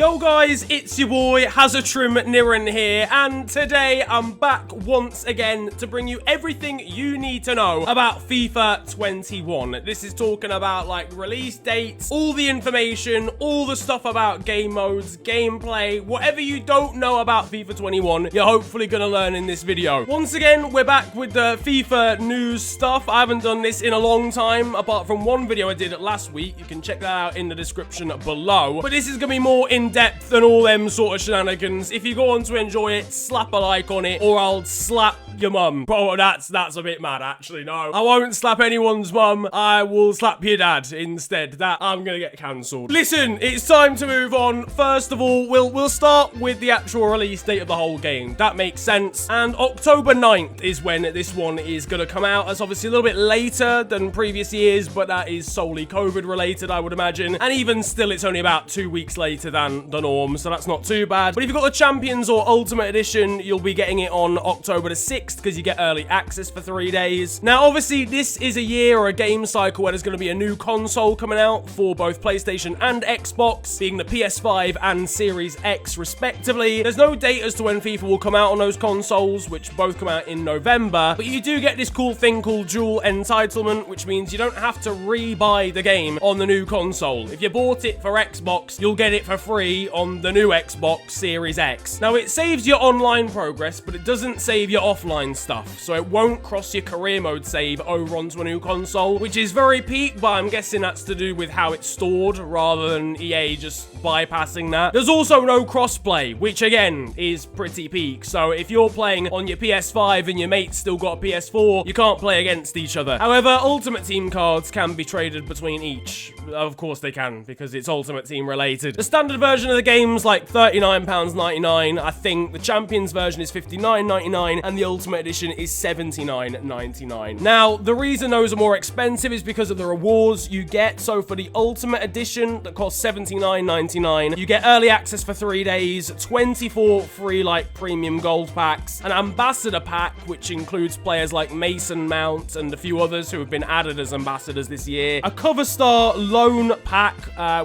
Yo guys, it's your boy Hazatrim Niran here, and today I'm back once again to bring you everything you need to know about FIFA 21. This is talking about like release dates, all the information, all the stuff about game modes, gameplay, whatever you don't know about FIFA 21, you're hopefully gonna learn in this video. Once again, we're back with the FIFA news stuff. I haven't done this in a long time, apart from one video I did last week. You can check that out in the description below. But this is gonna be more in-depth than all them sort of shenanigans. If you go on to enjoy it, slap a like on it, or I'll slap your mum. Oh, that's a bit mad, actually. No, I won't slap anyone's mum. I will slap your dad instead. That I'm gonna get cancelled. Listen, it's time to move on. First of all, we'll start with the actual release date of the whole game. That makes sense. And October 9th is when this one is gonna come out. That's obviously a little bit later than previous years, but that is solely COVID related, I would imagine. And even still, it's only about 2 weeks later than the norm, so that's not too bad. But if you've got the Champions or Ultimate Edition, you'll be getting it on October the 6th because you get early access for 3 days. Now, obviously, this is a year or a game cycle where there's going to be a new console coming out for both PlayStation and Xbox, being the PS5 and Series X, respectively. There's no date as to when FIFA will come out on those consoles, which both come out in November, but you do get this cool thing called dual entitlement, which means you don't have to re-buy the game on the new console. If you bought it for Xbox, you'll get it for free on the new Xbox Series X. Now, it saves your online progress, but it doesn't save your offline stuff, so it won't cross your career mode save over onto a new console, which is very peak, but I'm guessing that's to do with how it's stored rather than EA just bypassing that. There's also no crossplay, which again is pretty peak, so if you're playing on your PS5 and your mate's still got a PS4, you can't play against each other. However, Ultimate Team cards can be traded between each. Of course they can, because it's Ultimate Team related. The standard version of the game's like £39.99. I think the Champions version is £59.99, and the Ultimate Edition is £79.99. Now, the reason those are more expensive is because of the rewards you get. So for the Ultimate Edition, that costs £79.99, you get early access for 3 days, 24 free like premium gold packs, an ambassador pack, which includes players like Mason Mount and a few others who have been added as ambassadors this year, a cover star loan pack,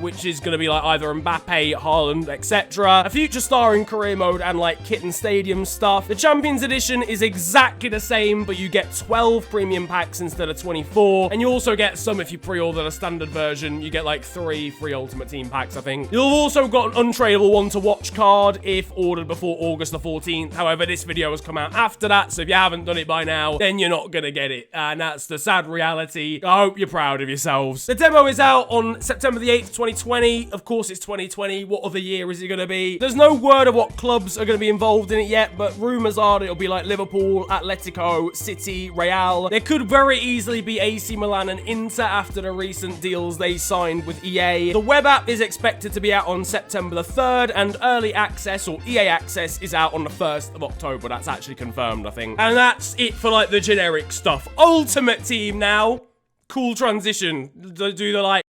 which is going to be like either Mbappe, Haaland, etc., a future star in career mode, and like kit and stadium stuff. The Champions Edition is exactly the same, but you get 12 premium packs instead of 24, and you also get some if you pre-order the standard version. You get like 3 free Ultimate Team packs, I think. You'll also got an untradeable one to watch card if ordered before August the 14th. However, this video has come out after that, so if you haven't done it by now, then you're not gonna get it, and that's the sad reality. I hope you're proud of yourselves. The demo is out on September the 8th, 2020. Of course, it's 2020. What other year is it gonna be? There's no word of what clubs are gonna be involved in it yet, but rumors are that it'll be like Liverpool, Atletico, City, Real. There could very easily be AC Milan and Inter after the recent deals they signed with EA. The web app is expected to be out on September the 3rd, and early access, or EA access, is out on the 1st of October. That's actually confirmed, I think. And that's it for like the generic stuff. Ultimate Team now. Cool transition. Do the like...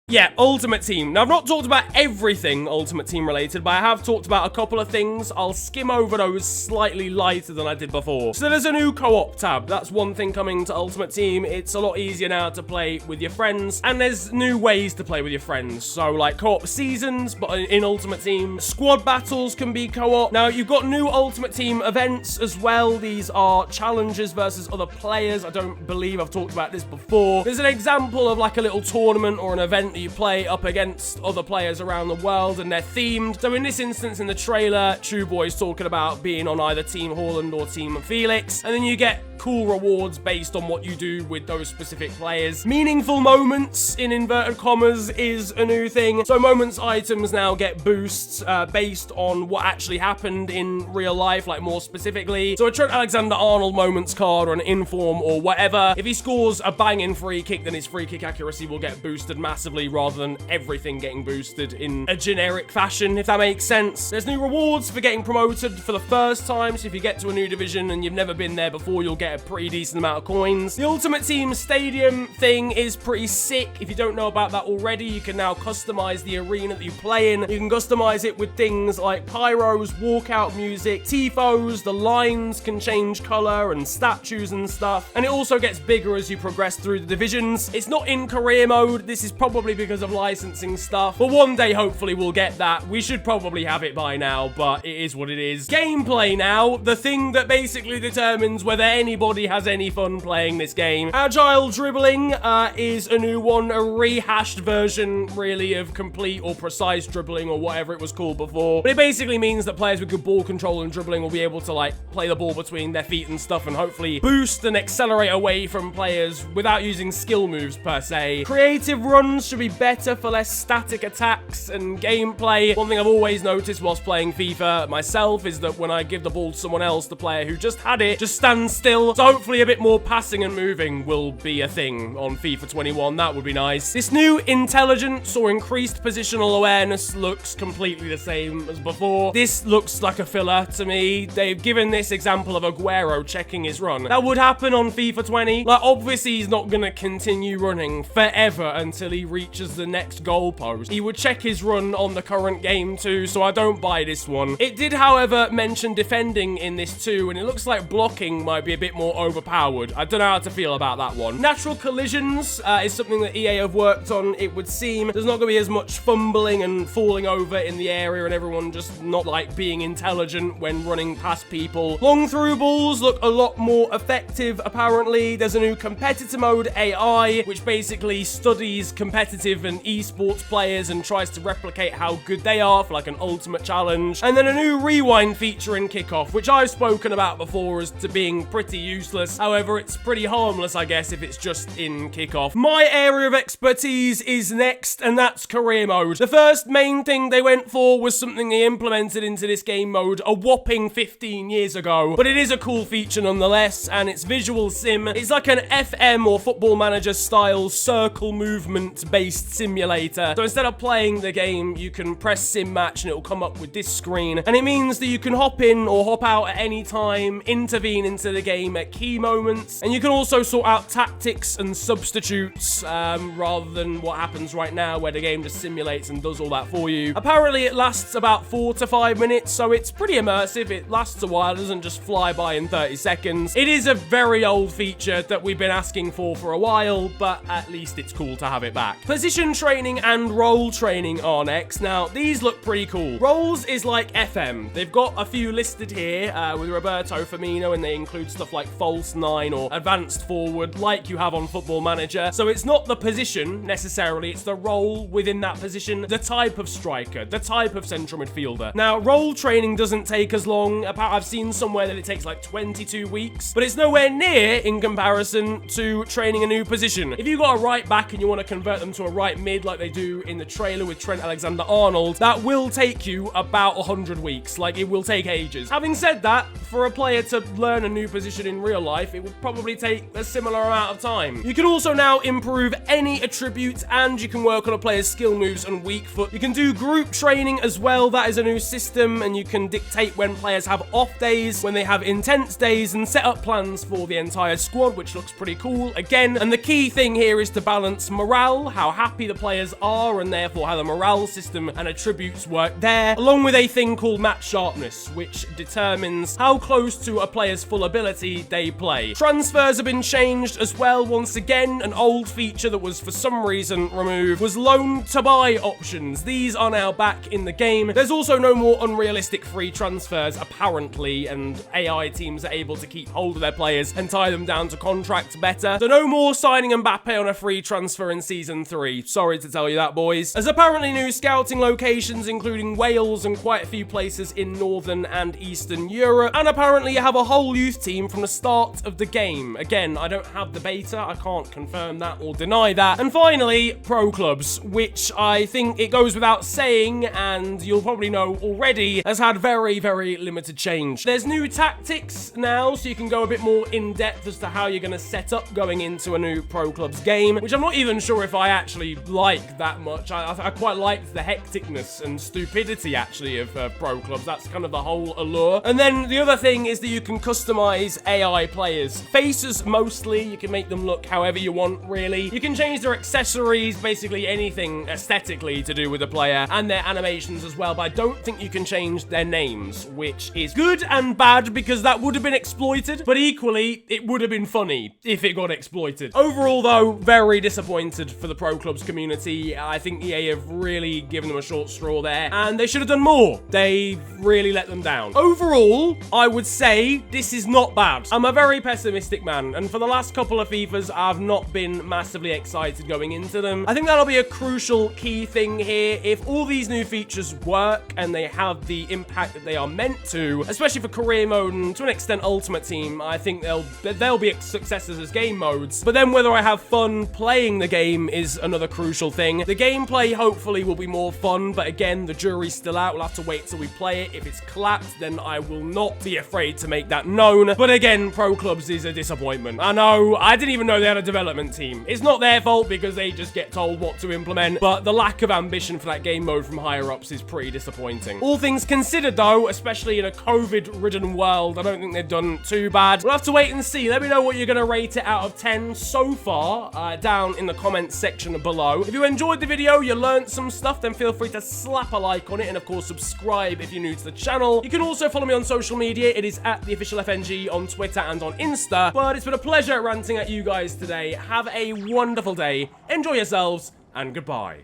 Yeah, Ultimate Team. Now, I've not talked about everything Ultimate Team related, but I have talked about a couple of things. I'll skim over those slightly lighter than I did before. So there's a new co-op tab. That's one thing coming to Ultimate Team. It's a lot easier now to play with your friends, and there's new ways to play with your friends. So like co-op seasons, but in Ultimate Team. Squad battles can be co-op. Now, you've got new Ultimate Team events as well. These are challenges versus other players. I don't believe I've talked about this before. There's an example of like a little tournament or an event that you play up against other players around the world, and they're themed. So in this instance, in the trailer, True Boy's talking about being on either Team Haaland or Team Felix, and then you get cool rewards based on what you do with those specific players. Meaningful moments, in inverted commas, is a new thing. So moments items now get boosts based on what actually happened in real life, like more specifically. So a Trent Alexander-Arnold moments card or an inform or whatever, if he scores a banging free kick, then his free kick accuracy will get boosted massively rather than everything getting boosted in a generic fashion, if that makes sense. There's new rewards for getting promoted for the first time, so if you get to a new division and you've never been there before, you'll get a pretty decent amount of coins. The Ultimate Team Stadium thing is pretty sick. If you don't know about that already, you can now customize the arena that you play in. You can customize it with things like pyros, walkout music, tifos, the lines can change color, and statues and stuff. And it also gets bigger as you progress through the divisions. It's not in career mode. This is probably probably because of licensing stuff. But one day, hopefully, we'll get that. We should probably have it by now, but it is what it is. Gameplay now, the thing that basically determines whether anybody has any fun playing this game. Agile dribbling is a new one, a rehashed version, really, of complete or precise dribbling or whatever it was called before. But it basically means that players with good ball control and dribbling will be able to, like, play the ball between their feet and stuff and hopefully boost and accelerate away from players without using skill moves per se. Creative runs should be better for less static attacks and gameplay. One thing I've always noticed whilst playing FIFA myself is that when I give the ball to someone else, the player who just had it just stands still. So hopefully a bit more passing and moving will be a thing on FIFA 21. That would be nice. This new intelligence or increased positional awareness looks completely the same as before. This looks like a filler to me. They've given this example of Aguero checking his run. That would happen on FIFA 20. Like, obviously he's not gonna continue running forever until he reaches the next goalpost. He would check his run on the current game too, so I don't buy this one. It did, however, mention defending in this too, and it looks like blocking might be a bit more overpowered. I don't know how to feel about that one. Natural collisions is something that EA have worked on, it would seem. There's not gonna be as much fumbling and falling over in the area and everyone just not, like, being intelligent when running past people. Long through balls look a lot more effective, apparently. There's a new competitor mode AI, which basically studies competitive and esports players and tries to replicate how good they are for, like, an ultimate challenge. And then a new rewind feature in Kickoff, which I've spoken about before as to being pretty useless. However, it's pretty harmless, I guess, if it's just in Kickoff. My area of expertise is next, and that's career mode. The first main thing they went for was something they implemented into this game mode a whopping 15 years ago. But it is a cool feature nonetheless, and it's visual sim. It's like an FM or Football Manager style circle movement based simulator. So instead of playing the game, you can press sim match and it'll come up with this screen. And it means that you can hop in or hop out at any time, intervene into the game at key moments, and you can also sort out tactics and substitutes rather than what happens right now where the game just simulates and does all that for you. Apparently it lasts about 4 to 5 minutes, so it's pretty immersive. It lasts a while, it doesn't just fly by in 30 seconds. It is a very old feature that we've been asking for a while, but at least it's cool to have it back. Position training and role training are next. Now, these look pretty cool. Roles is like FM. They've got a few listed here with Roberto Firmino, and they include stuff like false 9 or advanced forward, like you have on Football Manager. So it's not the position necessarily, it's the role within that position, the type of striker, the type of central midfielder. Now, role training doesn't take as long. I've seen somewhere that it takes like 22 weeks, but it's nowhere near in comparison to training a new position. If you've got a right back and you want to convert them to a right mid like they do in the trailer with Trent Alexander-Arnold, that will take you about 100 weeks. Like, it will take ages. Having said that, for a player to learn a new position in real life, it would probably take a similar amount of time. You can also now improve any attribute, and you can work on a player's skill moves and weak foot. You can do group training as well. That is a new system, and you can dictate when players have off days, when they have intense days, and set up plans for the entire squad, which looks pretty cool again. And the key thing here is to balance morale, how happy the players are, and therefore how the morale system and attributes work there, along with a thing called match sharpness, which determines how close to a player's full ability they play. Transfers have been changed as well. Once again, an old feature that was for some reason removed was loan to buy options. These are now back in the game. There's also no more unrealistic free transfers apparently, and AI teams are able to keep hold of their players and tie them down to contracts better. So no more signing Mbappe on a free transfer in Season 3. Sorry to tell you that, boys. There's apparently new scouting locations, including Wales and quite a few places in Northern and Eastern Europe. And apparently you have a whole youth team from the start of the game. Again, I don't have the beta. I can't confirm that or deny that. And finally, pro clubs, which I think it goes without saying, and you'll probably know already, has had very, very limited change. There's new tactics now, so you can go a bit more in depth as to how you're going to set up going into a new pro clubs game, which I'm not even sure if I actually like that much. I quite liked the hecticness and stupidity actually of pro clubs. That's kind of the whole allure. And then the other thing is that you can customize AI players. Faces mostly, you can make them look however you want, really. You can change their accessories, basically anything aesthetically to do with the player, and their animations as well, but I don't think you can change their names, which is good and bad because that would have been exploited, but equally, it would have been funny if it got exploited. Overall, though, very disappointed for the pro clubs community. I think EA have really given them a short straw there, and they should have done more. They've really let them down. Overall, I would say this is not bad. I'm a very pessimistic man, and for the last couple of FIFAs, I've not been massively excited going into them. I think that'll be a crucial key thing here. If all these new features work and they have the impact that they are meant to, especially for career mode and to an extent Ultimate Team, I think they'll be successes as game modes. But then whether I have fun playing the game is another crucial thing. The gameplay hopefully will be more fun, but again, the jury's still out. We'll have to wait till we play it. If it's clapped, then I will not be afraid to make that known. But again, Pro Clubs is a disappointment. I know, I didn't even know they had a development team. It's not their fault because they just get told what to implement, but the lack of ambition for that game mode from higher ups is pretty disappointing. All things considered though, especially in a COVID-ridden world, I don't think they've done too bad. We'll have to wait and see. Let me know what you're going to rate it out of 10 so far down in the comments section below. If you enjoyed the video, you learned some stuff, then feel free to slap a like on it, and of course subscribe if you're new to the channel. You can also follow me on social media. It is at @theofficialfng on Twitter and on Insta. But it's been a pleasure ranting at you guys today. Have a wonderful day. Enjoy yourselves, and goodbye.